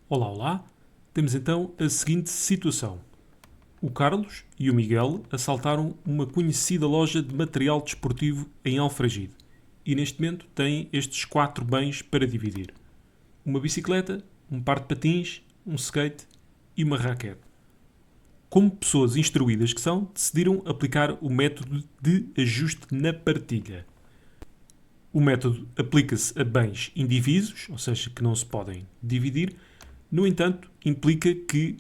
Olá, olá. Temos então a seguinte situação. O Carlos e o Miguel assaltaram uma conhecida loja de material desportivo em Alfragide e neste momento têm estes 4 bens para dividir. Uma bicicleta, um par de patins, um skate e uma raquete. Como pessoas instruídas que são, decidiram aplicar o método de ajuste na partilha. O método aplica-se a bens indivisos, ou seja, que não se podem dividir. No entanto, implica que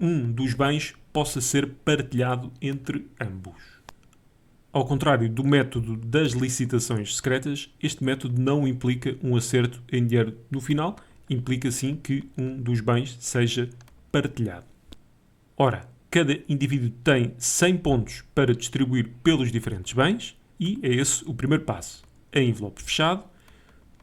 um dos bens possa ser partilhado entre ambos. Ao contrário do método das licitações secretas, este método não implica um acerto em dinheiro no final, implica sim que um dos bens seja partilhado. Ora, cada indivíduo tem 100 pontos para distribuir pelos diferentes bens e é esse o primeiro passo. Em envelope fechado,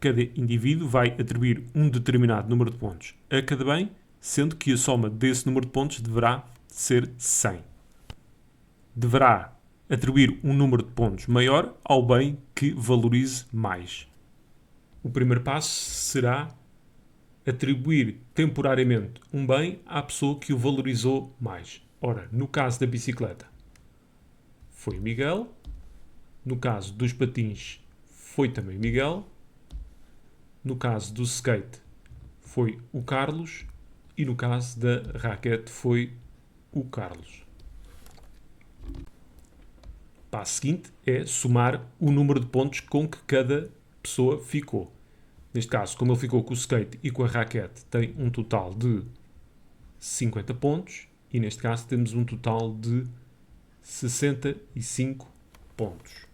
cada indivíduo vai atribuir um determinado número de pontos a cada bem, sendo que a soma desse número de pontos deverá ser 100. Deverá atribuir um número de pontos maior ao bem que valorize mais. O primeiro passo será atribuir temporariamente um bem à pessoa que o valorizou mais. Ora, no caso da bicicleta, foi Miguel. No caso dos patins, foi também Miguel. No caso do skate, foi o Carlos. E no caso da raquete, foi o Carlos. O passo seguinte é somar o número de pontos com que cada pessoa ficou. Neste caso, como ele ficou com o skate e com a raquete, tem um total de 50 pontos. E neste caso temos um total de 65 pontos.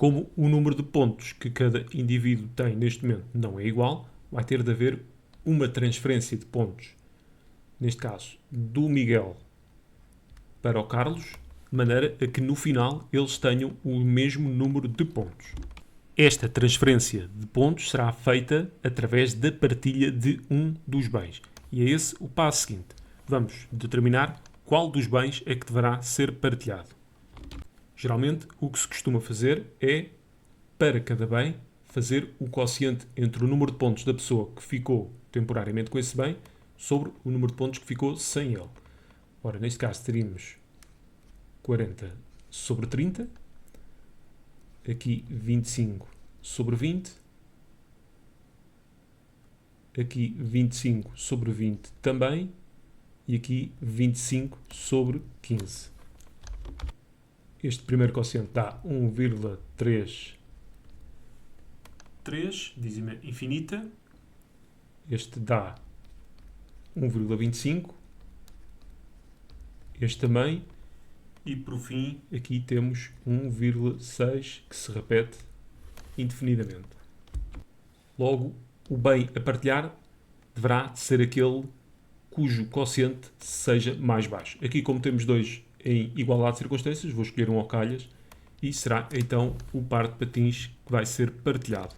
Como o número de pontos que cada indivíduo tem neste momento não é igual, vai ter de haver uma transferência de pontos, neste caso do Miguel para o Carlos, de maneira a que no final eles tenham o mesmo número de pontos. Esta transferência de pontos será feita através da partilha de um dos bens. E é esse o passo seguinte. Vamos determinar qual dos bens é que deverá ser partilhado. Geralmente, o que se costuma fazer é, para cada bem, fazer o quociente entre o número de pontos da pessoa que ficou temporariamente com esse bem sobre o número de pontos que ficou sem ele. Ora, neste caso, teríamos 40 sobre 30. Aqui 25 sobre 20. Aqui 25 sobre 20 também. E aqui 25 sobre 15. Este primeiro quociente dá 1,33, dízima infinita. Este dá 1,25. Este também. E por fim, aqui temos 1,6 que se repete indefinidamente. Logo, o bem a partilhar deverá ser aquele cujo quociente seja mais baixo. Aqui, como temos dois em igualdade de circunstâncias, vou escolher um ao calhas e será então o par de patins que vai ser partilhado.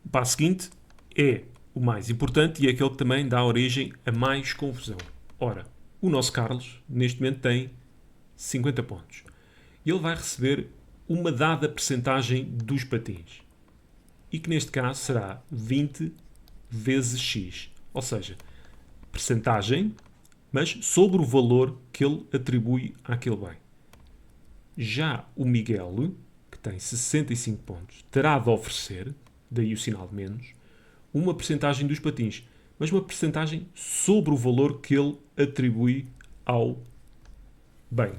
O passo seguinte é o mais importante e é aquele que também dá origem a mais confusão. Ora, o nosso Carlos, neste momento, tem 50 pontos. Ele vai receber uma dada percentagem dos patins. E que neste caso será 20 vezes x. Ou seja, percentagem, mas sobre o valor que ele atribui àquele bem. Já o Miguel, que tem 65 pontos, terá de oferecer, daí o sinal de menos, uma percentagem dos patins, mas uma percentagem sobre o valor que ele atribui ao bem.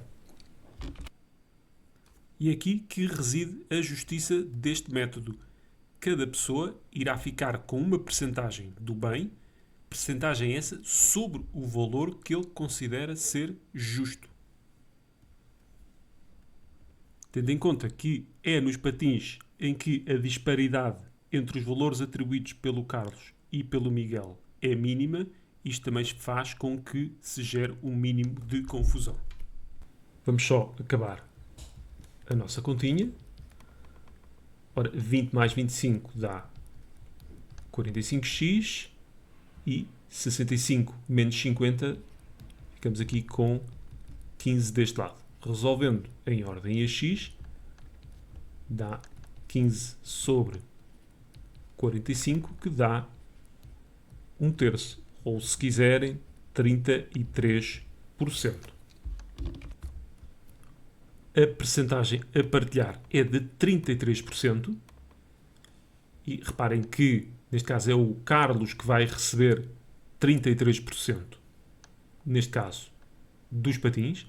E é aqui que reside a justiça deste método. Cada pessoa irá ficar com uma percentagem do bem, percentagem essa sobre o valor que ele considera ser justo. Tendo em conta que é nos patins em que a disparidade entre os valores atribuídos pelo Carlos e pelo Miguel é mínima, isto também faz com que se gere um mínimo de confusão. Vamos só acabar a nossa continha. Ora, 20 mais 25 dá 45x e 65 menos 50, ficamos aqui com 15 deste lado. Resolvendo em ordem a x, dá 15 sobre 45, que dá um terço, ou se quiserem, 33%. A percentagem a partilhar é de 33%. E reparem que, neste caso, é o Carlos que vai receber 33%, neste caso, dos patins.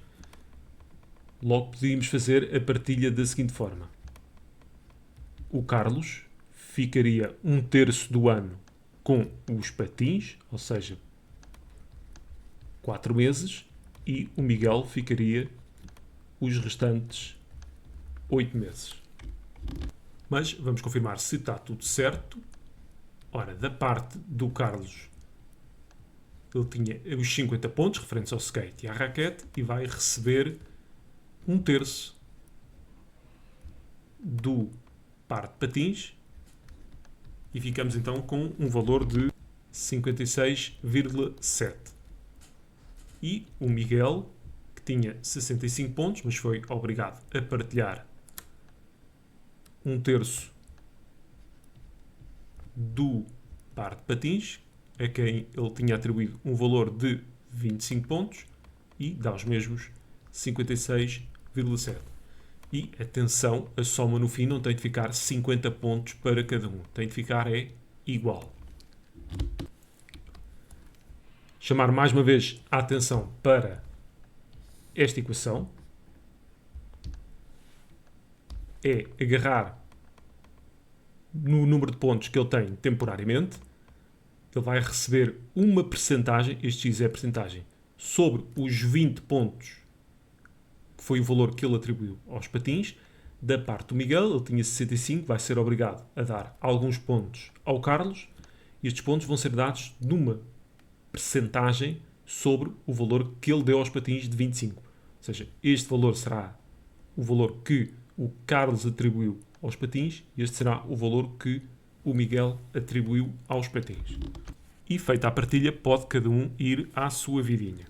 Logo podíamos fazer a partilha da seguinte forma. O Carlos ficaria um terço do ano com os patins, ou seja, 4 meses, e o Miguel ficaria os restantes 8 meses. Mas vamos confirmar se está tudo certo. Ora, da parte do Carlos, ele tinha os 50 pontos referentes ao skate e à raquete e vai receber um terço do par de patins e ficamos então com um valor de 56,7. E o Miguel, que tinha 65 pontos, mas foi obrigado a partilhar um terço do par de patins, a quem ele tinha atribuído um valor de 25 pontos e dá os mesmos 56,7. E, atenção, a soma no fim não tem de ficar 50 pontos para cada um. Tem de ficar igual. Chamar mais uma vez a atenção para esta equação. É agarrar no número de pontos que ele tem temporariamente. Ele vai receber uma percentagem, este X é a percentagem, sobre os 20 pontos, que foi o valor que ele atribuiu aos patins. Da parte do Miguel, ele tinha 65, vai ser obrigado a dar alguns pontos ao Carlos, e estes pontos vão ser dados numa percentagem sobre o valor que ele deu aos patins de 25. Ou seja, este valor será o valor que o Carlos atribuiu aos patins e este será o valor que o Miguel atribuiu aos patins. E feita a partilha, pode cada um ir à sua vidinha.